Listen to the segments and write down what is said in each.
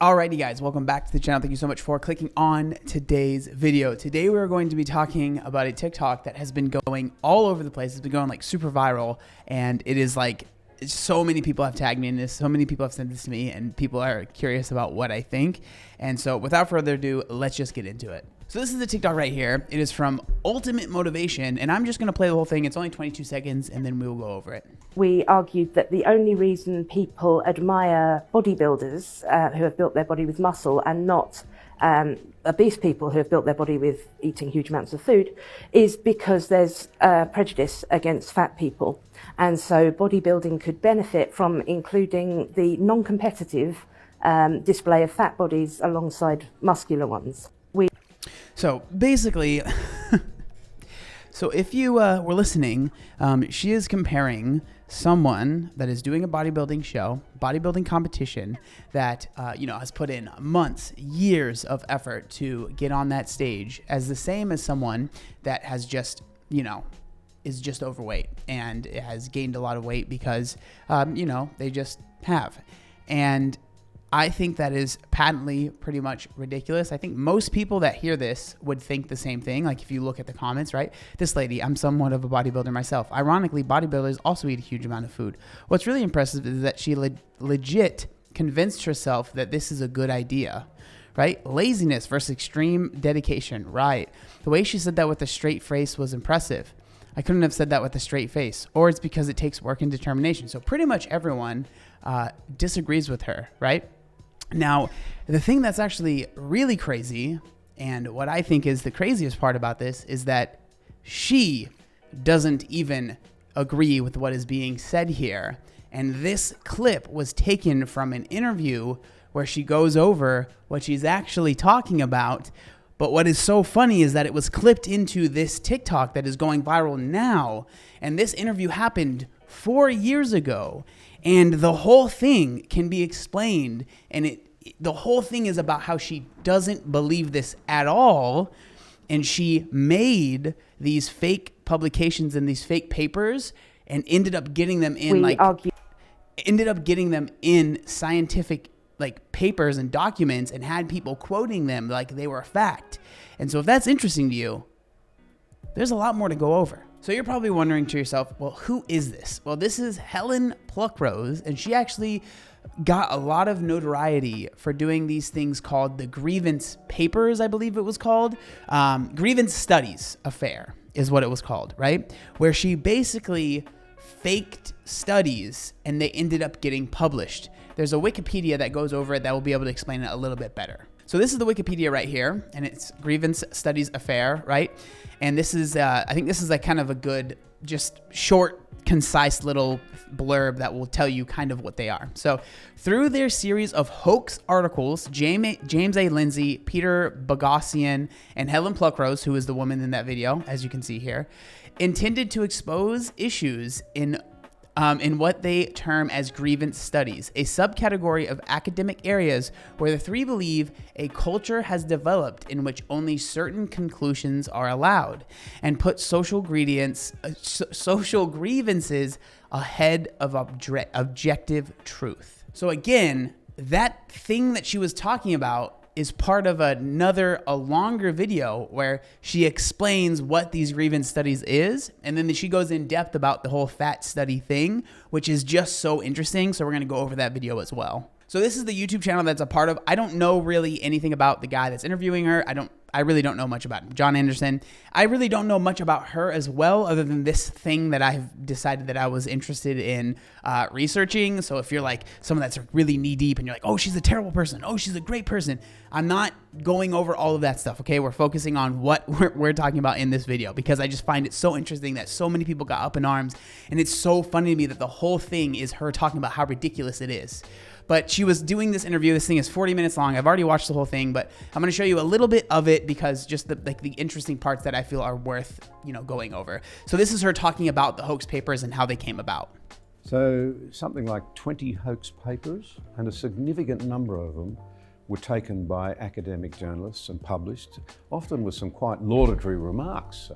Alrighty guys, welcome back to the channel. Thank you so much for clicking on today's video. Today we're going to be talking about a TikTok that has been going all over the place. It's been going like super viral, and it is like so many people have tagged me in this, so many people have sent this to me, and people are curious about what I think. And so without further ado, let's just get into it. So this is the TikTok right here. It is from Ultimate Motivation, and I'm just gonna play the whole thing. It's only 22 seconds, and then we will go over it. We argued that the only reason people admire bodybuilders who have built their body with muscle and not obese people who have built their body with eating huge amounts of food is because there's prejudice against fat people. And so bodybuilding could benefit from including the non-competitive display of fat bodies alongside muscular ones. So basically, so if you were listening, she is comparing someone that is doing a bodybuilding show, bodybuilding competition that, has put in months, years of effort to get on that stage as the same as someone that has just, is just overweight and has gained a lot of weight because, they just have. And I think that is patently pretty much ridiculous. I think most people that hear this would think the same thing. Like if you look at the comments, right? This lady, I'm somewhat of a bodybuilder myself. Ironically, bodybuilders also eat a huge amount of food. What's really impressive is that she legit convinced herself that this is a good idea, right? Laziness versus extreme dedication, right? The way she said that with a straight face was impressive. I couldn't have said that with a straight face, or it's because it takes work and determination. So pretty much everyone disagrees with her, right? Now, the thing that's actually really crazy, and what I think is the craziest part about this, is that she doesn't even agree with what is being said here. And this clip was taken from an interview where she goes over what she's actually talking about. But what is so funny is that it was clipped into this TikTok that is going viral now. And this interview happened 4 years ago. And the whole thing can be explained, and the whole thing is about how she doesn't believe this at all, and she made these fake publications and these fake papers and ended up getting them in scientific papers and documents and had people quoting them like they were a fact. And so if that's interesting to you, there's a lot more to go over. So you're probably wondering to yourself, well, who is this? Well, this is Helen Pluckrose, and she actually got a lot of notoriety for doing these things called the grievance papers, I believe it was called. Grievance studies affair is what it was called, right? Where she basically faked studies and they ended up getting published. There's a Wikipedia that goes over it that will be able to explain it a little bit better. So this is the Wikipedia right here, and it's grievance studies affair, right? And this is, I think this is like kind of a good, just short, concise little blurb that will tell you kind of what they are. So through their series of hoax articles, James A. Lindsay, Peter Boghossian, and Helen Pluckrose, who is the woman in that video, as you can see here, intended to expose issues in what they term as grievance studies, a subcategory of academic areas where the three believe a culture has developed in which only certain conclusions are allowed, and put social grievances ahead of objective truth. So again, that thing that she was talking about is part of a longer video where she explains what these grievance studies is, and then she goes in depth about the whole fat study thing, which is just so interesting. So we're going to go over that video as well. So this is the YouTube channel that's a part of. I don't know really anything about the guy that's interviewing her. I really don't know much about him. John Anderson. I really don't know much about her as well, other than this thing that I've decided that I was interested in researching. So if you're like someone that's really knee deep and you're like, oh, she's a terrible person, oh, she's a great person, I'm not going over all of that stuff, okay? We're focusing on what we're talking about in this video, because I just find it so interesting that so many people got up in arms, and it's so funny to me that the whole thing is her talking about how ridiculous it is. But she was doing this interview. This thing is 40 minutes long. I've already watched the whole thing, but I'm going to show you a little bit of it because just the interesting parts that I feel are worth, going over. So this is her talking about the hoax papers and how they came about. So something like 20 hoax papers, and a significant number of them were taken by academic journalists and published, often with some quite laudatory remarks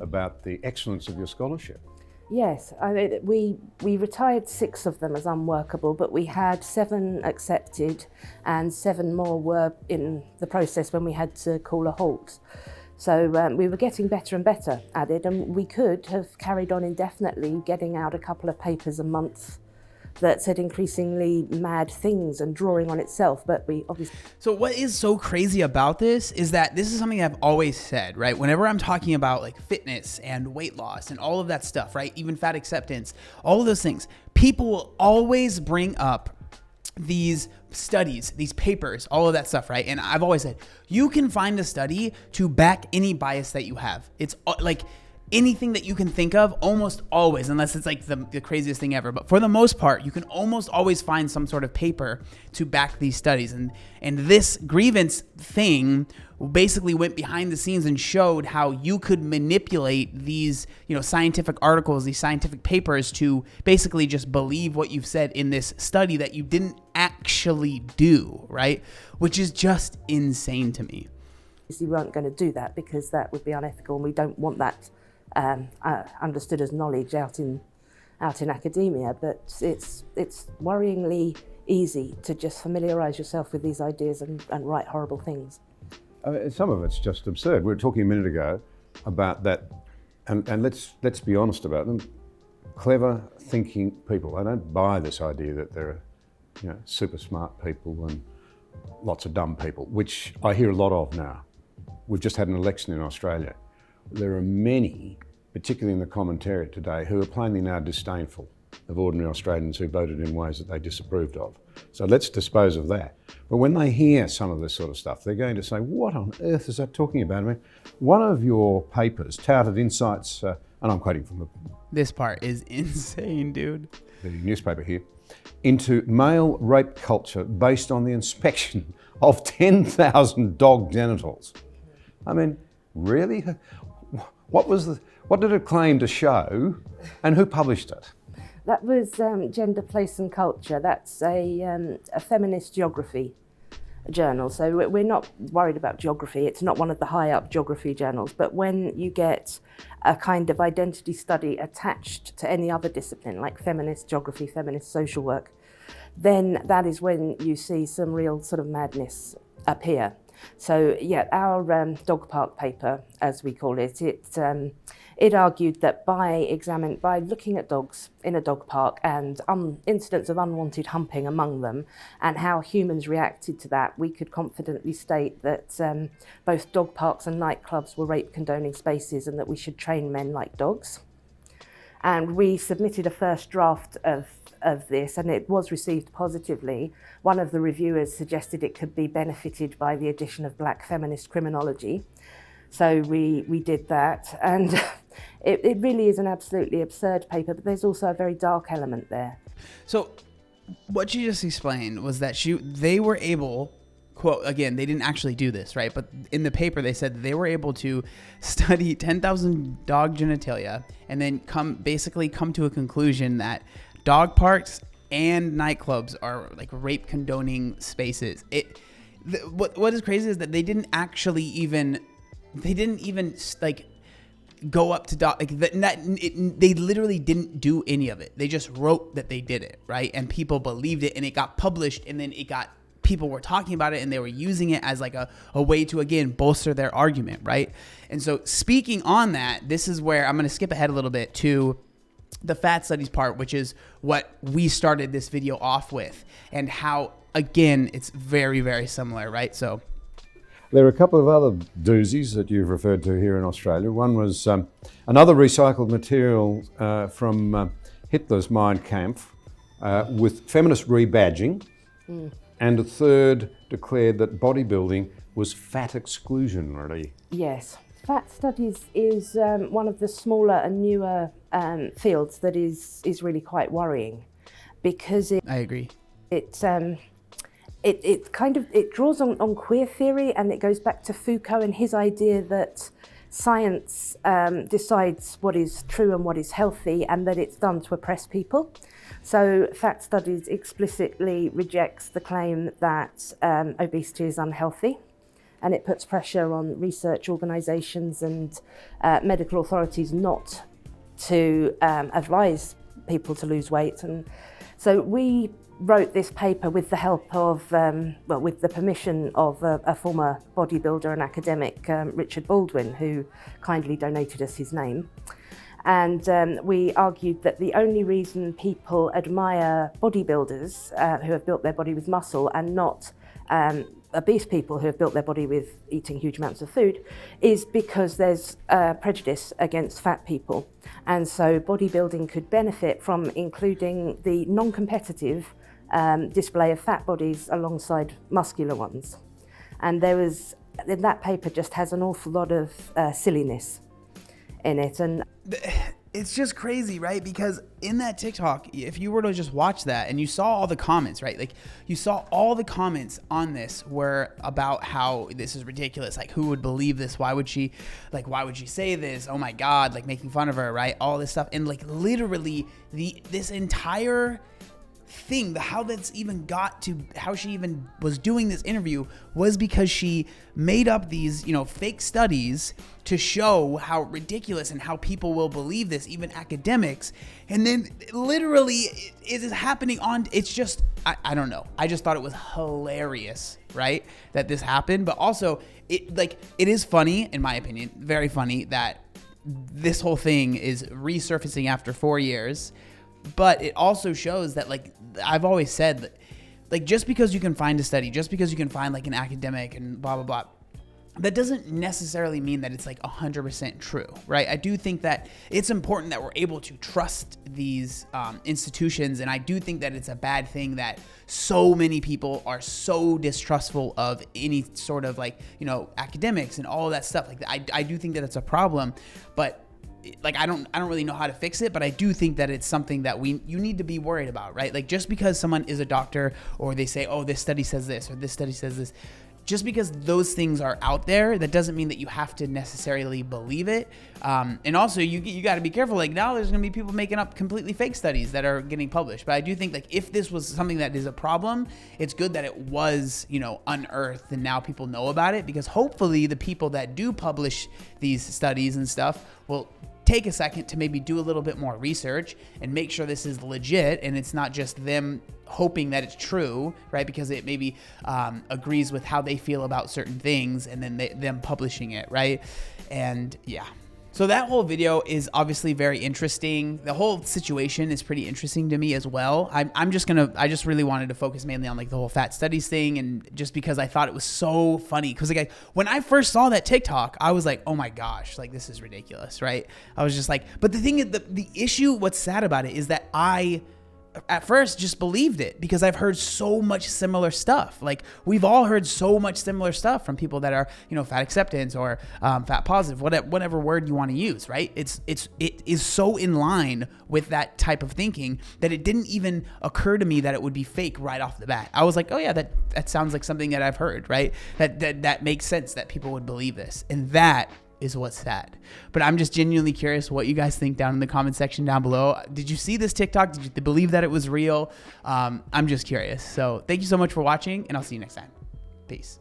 about the excellence of your scholarship. Yes, I mean, we retired 6 of them as unworkable, but we had 7 accepted and 7 more were in the process when we had to call a halt. So we were getting better and better at it, and we could have carried on indefinitely getting out a couple of papers a month that said increasingly mad things and drawing on itself, but we obviously... So what is so crazy about this is that this is something I've always said, right? Whenever I'm talking about like fitness and weight loss and all of that stuff, right? Even fat acceptance, all of those things, people will always bring up these studies, these papers, all of that stuff, right? And I've always said, you can find a study to back any bias that you have. It's like anything that you can think of, almost always, unless it's like the craziest thing ever. But for the most part, you can almost always find some sort of paper to back these studies. And this grievance thing basically went behind the scenes and showed how you could manipulate these, scientific articles, these scientific papers to basically just believe what you've said in this study that you didn't actually do, right? Which is just insane to me. We weren't going to do that because that would be unethical, and we don't want that understood as knowledge out in academia. But it's worryingly easy to just familiarise yourself with these ideas and write horrible things. Some of it's just absurd. We were talking a minute ago about that, and let's be honest about them. Clever thinking people. I don't buy this idea that there are super smart people and lots of dumb people, which I hear a lot of now. We've just had an election in Australia. There are many, particularly in the commentariat today, who are plainly now disdainful of ordinary Australians who voted in ways that they disapproved of. So let's dispose of that. But when they hear some of this sort of stuff, they're going to say, what on earth is that talking about? I mean, one of your papers touted insights, and I'm quoting from This part is insane, dude. the newspaper here, into male rape culture based on the inspection of 10,000 dog genitals. I mean, really? What did it claim to show, and who published it? That was Gender, Place and Culture. That's a feminist geography journal. So we're not worried about geography. It's not one of the high up geography journals. But when you get a kind of identity study attached to any other discipline, like feminist geography, feminist social work, then that is when you see some real sort of madness appear. So yeah, our dog park paper, as we call it, it argued that by looking at dogs in a dog park and incidents of unwanted humping among them and how humans reacted to that, we could confidently state that both dog parks and nightclubs were rape condoning spaces and that we should train men like dogs. And we submitted a first draft of this, and it was received positively. One of the reviewers suggested it could be benefited by the addition of black feminist criminology. So we did that, and it really is an absolutely absurd paper, but there's also a very dark element there. So what you just explained was that they were able, quote, again, they didn't actually do this, right? But in the paper, they said they were able to study 10,000 dog genitalia and then come to a conclusion that dog parks and nightclubs are like rape condoning spaces. What is crazy is that they didn't even like go up to dog, like they literally didn't do any of it. They just wrote that they did it, right? And people believed it, and it got published, and then people were talking about it, and they were using it as like a way to, again, bolster their argument, right? And so speaking on that, this is where I'm going to skip ahead a little bit to the fat studies part, which is what we started this video off with, and how, again, it's very, very similar, right? So there are a couple of other doozies that you've referred to here in Australia. One was another recycled material from Hitler's Mein Kampf with feminist rebadging. And a third declared that bodybuilding was fat exclusionary. Yes. Fat studies is one of the smaller and newer fields that is really quite worrying, because I agree. It draws on queer theory, and it goes back to Foucault and his idea that science decides what is true and what is healthy, and that it's done to oppress people. So fat studies explicitly rejects the claim that obesity is unhealthy, and it puts pressure on research organisations and medical authorities not to advise people to lose weight. And so we wrote this paper with the help of, with the permission of a former bodybuilder and academic, Richard Baldwin, who kindly donated us his name. And we argued that the only reason people admire bodybuilders who have built their body with muscle and not obese people who have built their body with eating huge amounts of food is because there's prejudice against fat people. And so bodybuilding could benefit from including the non-competitive display of fat bodies alongside muscular ones. And that paper just has an awful lot of silliness in it. And it's just crazy, right? Because in that TikTok, if you were to just watch that and you saw all the comments, right? Like you saw all the comments on this were about how this is ridiculous. Like, who would believe this? Why would she say this? Oh my God, like making fun of her, right? All this stuff. And like literally this entire thing, how that's even got to how she even was doing this interview was because she made up these, fake studies to show how ridiculous and how people will believe this, even academics. And then literally it is happening it's just, I don't know. I just thought it was hilarious, right? That this happened, but also it is funny, in my opinion, very funny that this whole thing is resurfacing after 4 years. But it also shows that, like I've always said, like just because you can find a study, just because you can find like an academic and blah, blah, blah, that doesn't necessarily mean that it's like 100% true, right? I do think that it's important that we're able to trust these institutions. And I do think that it's a bad thing that so many people are so distrustful of any sort of academics and all of that stuff. Like I do think that it's a problem, but I don't really know how to fix it, but I do think that it's something that you need to be worried about, right? Like just because someone is a doctor or they say, oh, this study says this or this study says this, just because those things are out there, that doesn't mean that you have to necessarily believe it. And also you got to be careful. Like now there's going to be people making up completely fake studies that are getting published. But I do think if this was something that is a problem, it's good that it was, unearthed and now people know about it, because hopefully the people that do publish these studies and stuff will take a second to maybe do a little bit more research and make sure this is legit and it's not just them hoping that it's true, right? Because it maybe agrees with how they feel about certain things and then them publishing it, right? And yeah. So that whole video is obviously very interesting. The whole situation is pretty interesting to me as well. I just really wanted to focus mainly on like the whole fat studies thing, and just because I thought it was so funny. Because when I first saw that TikTok, I was like, oh my gosh, like this is ridiculous, right? I was just like, but the thing is, the issue, what's sad about it is that I at first just believed it because I've heard so much similar stuff. Like we've all heard so much similar stuff from people that are, fat acceptance or fat positive, whatever word you want to use, right? It is so in line with that type of thinking that it didn't even occur to me that it would be fake right off the bat. I was like, oh yeah, that sounds like something that I've heard, right? That makes sense that people would believe this. And that is what's sad. But I'm just genuinely curious what you guys think down in the comment section down below. Did you see this TikTok? Did you believe that it was real? I'm just curious. So thank you so much for watching, and I'll see you next time. Peace.